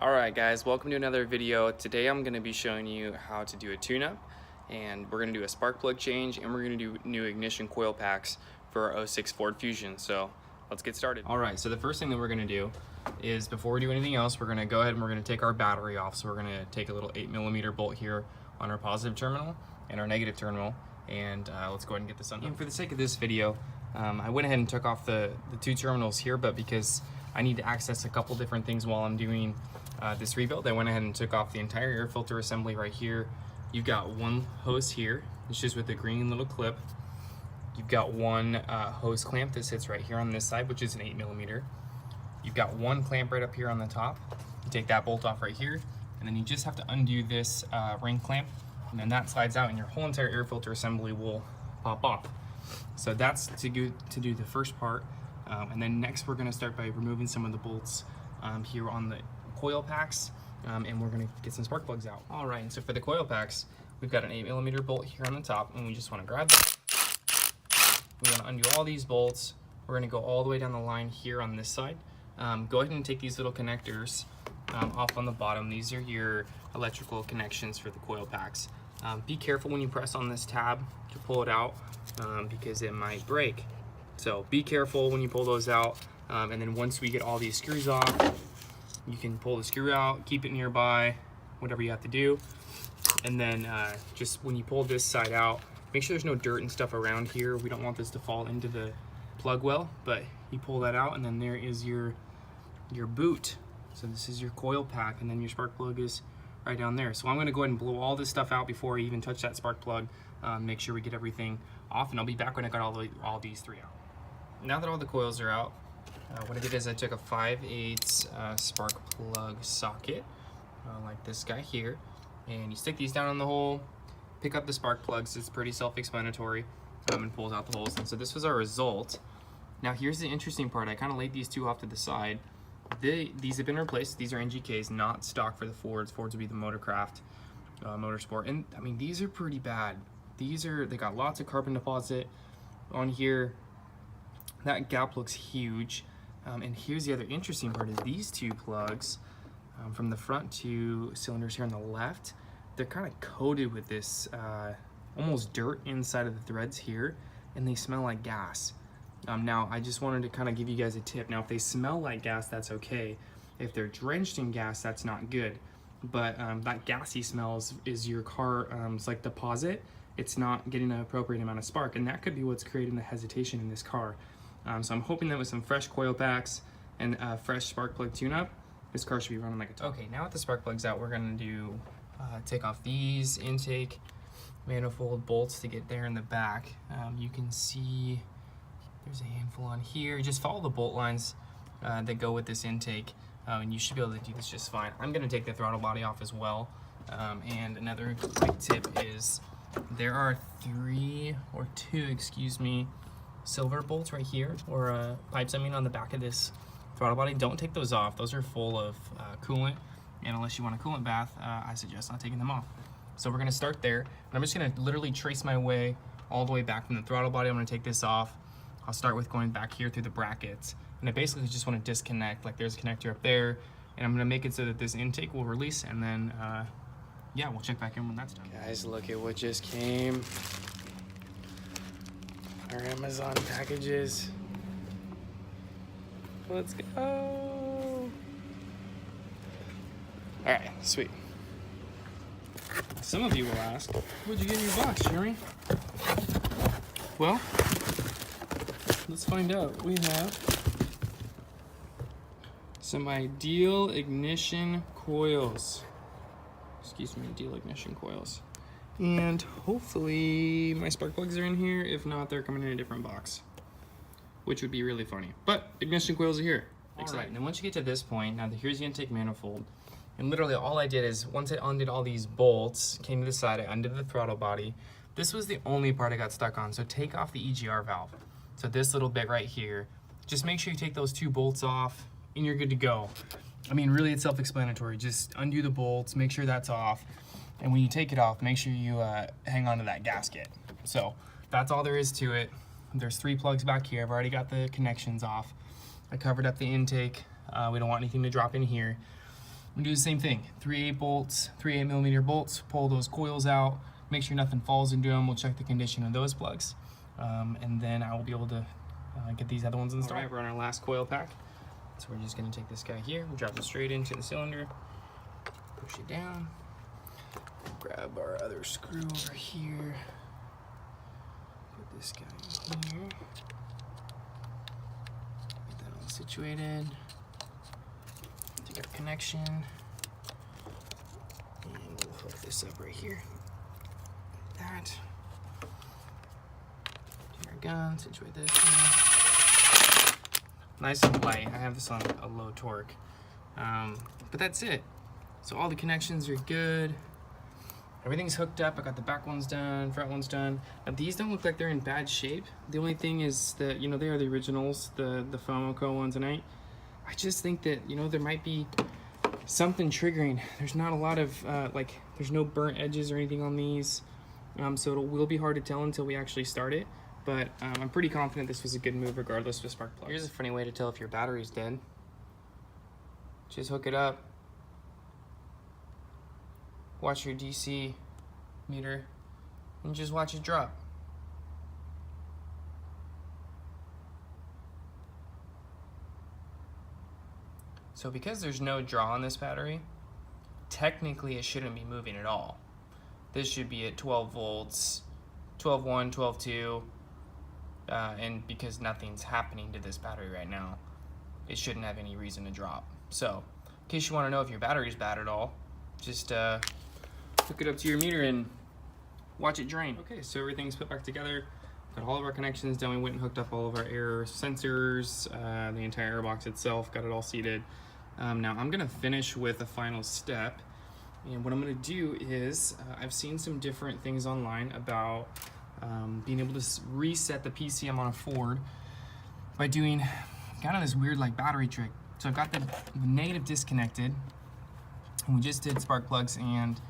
Alright guys, welcome to another video. Today I'm going to be showing you how to do a tune-up, and we're going to do a spark plug change, and we're going to do new ignition coil packs for our '06 Ford Fusion. So let's get started. Alright, so the first thing that we're going to do is, before we do anything else, we're going to go ahead and we're going to take our battery off. So we're going to take a little 8mm bolt here on our positive terminal and our negative terminal, and let's go ahead and get this undone. And for the sake of this video, I went ahead and took off the two terminals here, but because I need to access a couple different things while I'm doing this rebuild, I went ahead and took off the entire air filter assembly right here. You've got one hose here, it's just with the green little clip. You've got one hose clamp that sits right here on this side, which is an 8mm. You've got one clamp right up here on the top. You take that bolt off right here, and then you just have to undo this ring clamp, and then that slides out and your whole entire air filter assembly will pop off. So that's to do the first part. And then next we're going to start by removing some of the bolts here on the coil packs, and we're going to get some spark plugs out. Alright, so for the coil packs, we've got an 8mm bolt here on the top, and we just want to grab that. We want to undo all these bolts. We're going to go all the way down the line here on this side. Go ahead and take these little connectors off on the bottom. These are your electrical connections for the coil packs. Be careful when you press on this tab to pull it out, because it might break. So be careful when you pull those out, and then once we get all these screws off, you can pull the screw out, keep it nearby, whatever you have to do. And then just when you pull this side out, make sure there's no dirt and stuff around here. We don't want this to fall into the plug well, but you pull that out, and then there is your boot. So this is your coil pack, and then your spark plug is right down there. So I'm going to go ahead and blow all this stuff out before I even touch that spark plug. Make sure we get everything off, and I'll be back when I got all these three out. Now that all the coils are out, what I did is I took a 5/8 spark plug socket, like this guy here, and you stick these down in the hole, pick up the spark plugs. It's pretty self-explanatory, and pulls out the holes. And so this was our result. Now here's the interesting part. I kind of laid these two off to the side. These have been replaced. These are NGKs, not stock for the Fords. Fords would be the Motorcraft, Motorsport, and I mean, these are pretty bad. They got lots of carbon deposit on here. That gap looks huge. And here's the other interesting part, is these two plugs, from the front two cylinders here on the left, they're kind of coated with this almost dirt inside of the threads here, and they smell like gas. Now I just wanted to kind of give you guys a tip. Now if they smell like gas, that's okay. If they're drenched in gas, that's not good. But that gassy smell is your car, it's like deposit. It's not getting an appropriate amount of spark, and that could be what's creating the hesitation in this car. So I'm hoping that with some fresh coil packs and fresh spark plug tune-up, this car should be running like a top. Okay, now with the spark plugs out, we're going to do take off these intake manifold bolts to get there in the back. You can see there's a handful on here. Just follow the bolt lines that go with this intake, and you should be able to do this just fine. I'm going to take the throttle body off as well. And another quick tip is there are two, excuse me, silver bolts right here, or pipes, I mean, on the back of this throttle body. Don't take those off. Those are full of coolant, and unless you want a coolant bath, I suggest not taking them off. So we're going to start there, and I'm just going to literally trace my way all the way back from the throttle body. I'm going to take this off. I'll start with going back here through the brackets, and I basically just want to disconnect. Like, there's a connector up there, and I'm going to make it so that this intake will release, and then yeah, we'll check back in when that's done. Guys, look at what just came. Our Amazon packages. Let's go. Alright, sweet. Some of you will ask, what'd you get in your box, Jeremy? Well, let's find out. We have some ideal ignition coils. Excuse me, ideal ignition coils. And hopefully my spark plugs are in here. If not, they're coming in a different box, which would be really funny. But ignition coils are here. Alright, and then once you get to this point, now here's the intake manifold. And literally all I did is, once I undid all these bolts, came to the side, I undid the throttle body. This was the only part I got stuck on. So take off the EGR valve. So this little bit right here, just make sure you take those two bolts off and you're good to go. I mean, really, it's self-explanatory. Just undo the bolts, make sure that's off. And when you take it off, make sure you hang on to that gasket. So that's all there is to it. There's 3 plugs back here. I've already got the connections off. I covered up the intake. We don't want anything to drop in here. we do the same thing. 3/8 bolts, 3/8mm bolts, pull those coils out, make sure nothing falls into them. We'll check the condition of those plugs. And then I will be able to get these other ones installed. All right, we're on our last coil pack. So we're just gonna take this guy here, we'll drop it straight into the cylinder, push it down, grab our other screw over here, put this guy in here, get that all situated, take our connection, and we'll hook this up right here, like that. Take our gun, situate this one. Nice and light. I have this on a low torque, but that's it. So all the connections are good. Everything's hooked up. I got the back ones done, front ones done. Now these don't look like they're in bad shape. The only thing is that, you know, they are the originals, the FOMOCO ones, and I just think that, you know, there might be something triggering. There's not a lot of, there's no burnt edges or anything on these, so it will be hard to tell until we actually start it, but I'm pretty confident this was a good move regardless of spark plugs. Here's a funny way to tell if your battery's dead. Just hook it up. Watch your DC meter and just watch it drop. So because there's no draw on this battery, technically it shouldn't be moving at all. This should be at 12 volts, 12.1, 12.2, and because nothing's happening to this battery right now, it shouldn't have any reason to drop. So in case you want to know if your battery's bad at all, just hook it up to your meter and watch it drain. Okay, so everything's put back together. Got all of our connections done. We went and hooked up all of our air sensors, the entire air box itself, got it all seated. Now I'm gonna finish with a final step. And what I'm gonna do is, I've seen some different things online about being able to reset the PCM on a Ford by doing kind of this weird like battery trick. So I've got the negative disconnected, and we just did spark plugs and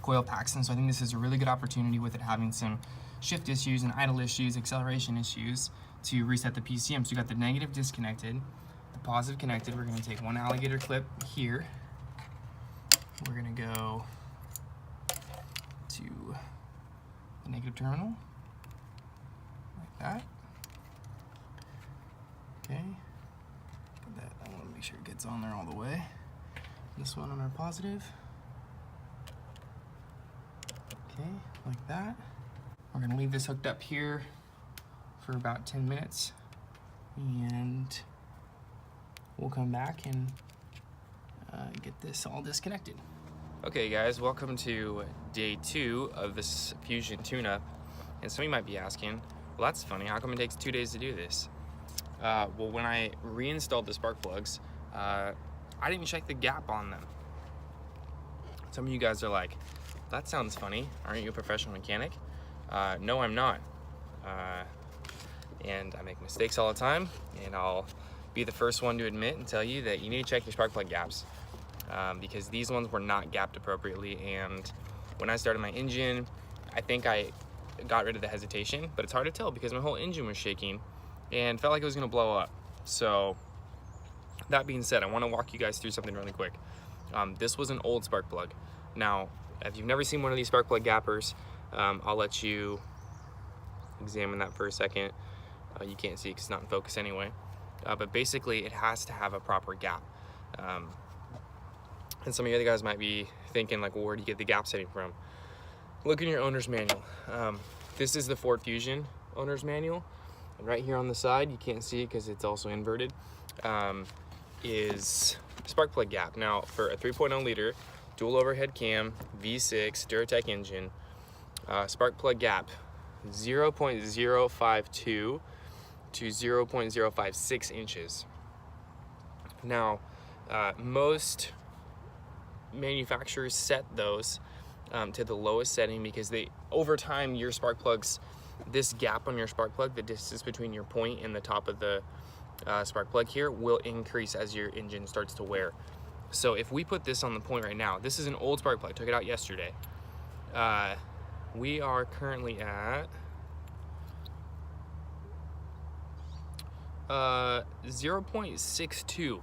coil packs, and so I think this is a really good opportunity with it having some shift issues and idle issues, acceleration issues, to reset the PCM. So you got the negative disconnected, the positive connected. We're gonna take one alligator clip here. We're gonna go to the negative terminal, like that. Okay, I wanna make sure it gets on there all the way. This one on our positive. Okay, like that. We're gonna leave this hooked up here for about 10 minutes, and we'll come back and get this all disconnected. Okay guys, welcome to day 2 of this Fusion tune-up. And some of you might be asking, well that's funny, how come it takes 2 days to do this? Well, when I reinstalled the spark plugs, I didn't check the gap on them. Some of you guys are like, that sounds funny, aren't you a professional mechanic? No, I'm not. And I make mistakes all the time, and I'll be the first one to admit and tell you that you need to check your spark plug gaps, because these ones were not gapped appropriately. And when I started my engine, I think I got rid of the hesitation, but it's hard to tell because my whole engine was shaking and felt like it was gonna blow up. So that being said, I wanna walk you guys through something really quick. This was an old spark plug. Now, if you've never seen one of these spark plug gappers, I'll let you examine that for a second. You can't see because it's not in focus anyway. But basically, it has to have a proper gap. And some of you other guys might be thinking, like, well, where do you get the gap setting from? Look in your owner's manual. This is the Ford Fusion owner's manual. And right here on the side, you can't see it because it's also inverted, is spark plug gap. Now, for a 3.0 liter, dual overhead cam, V6, Duratec engine, spark plug gap, 0.052 to 0.056 inches. Now, most manufacturers set those to the lowest setting because over time, your spark plugs, this gap on your spark plug, the distance between your point and the top of the spark plug here, will increase as your engine starts to wear. So if we put this on the point right now, this is an old spark plug, took it out yesterday. We are currently at 0.62.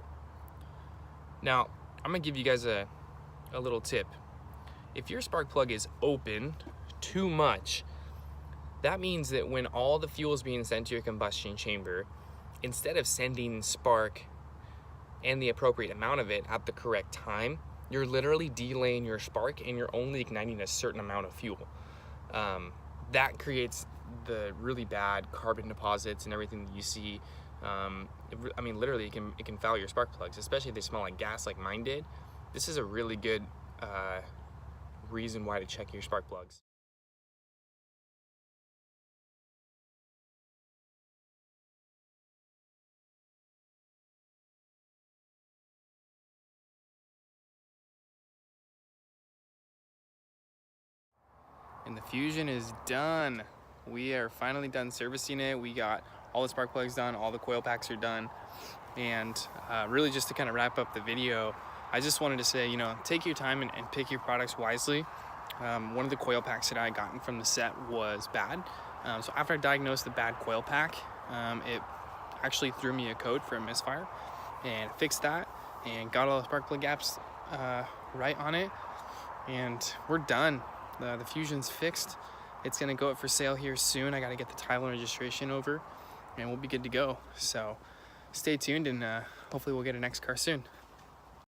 Now, I'm gonna give you guys a little tip. If your spark plug is open too much, that means that when all the fuel is being sent to your combustion chamber, instead of sending spark and the appropriate amount of it at the correct time, you're literally delaying your spark and you're only igniting a certain amount of fuel. That creates the really bad carbon deposits and everything that you see. I mean, literally, it can foul your spark plugs, especially if they smell like gas like mine did. This is a really good reason why to check your spark plugs. And the Fusion is done. We are finally done servicing it. We got all the spark plugs done, all the coil packs are done. And really just to kind of wrap up the video, I just wanted to say, take your time and pick your products wisely. One of the coil packs that I gotten from the set was bad. So after I diagnosed the bad coil pack, it actually threw me a code for a misfire, and fixed that and got all the spark plug gaps right on it. And we're done. The Fusion's fixed. It's gonna go up for sale here soon. I gotta get the title and registration over and we'll be good to go. So stay tuned and hopefully we'll get a next car soon.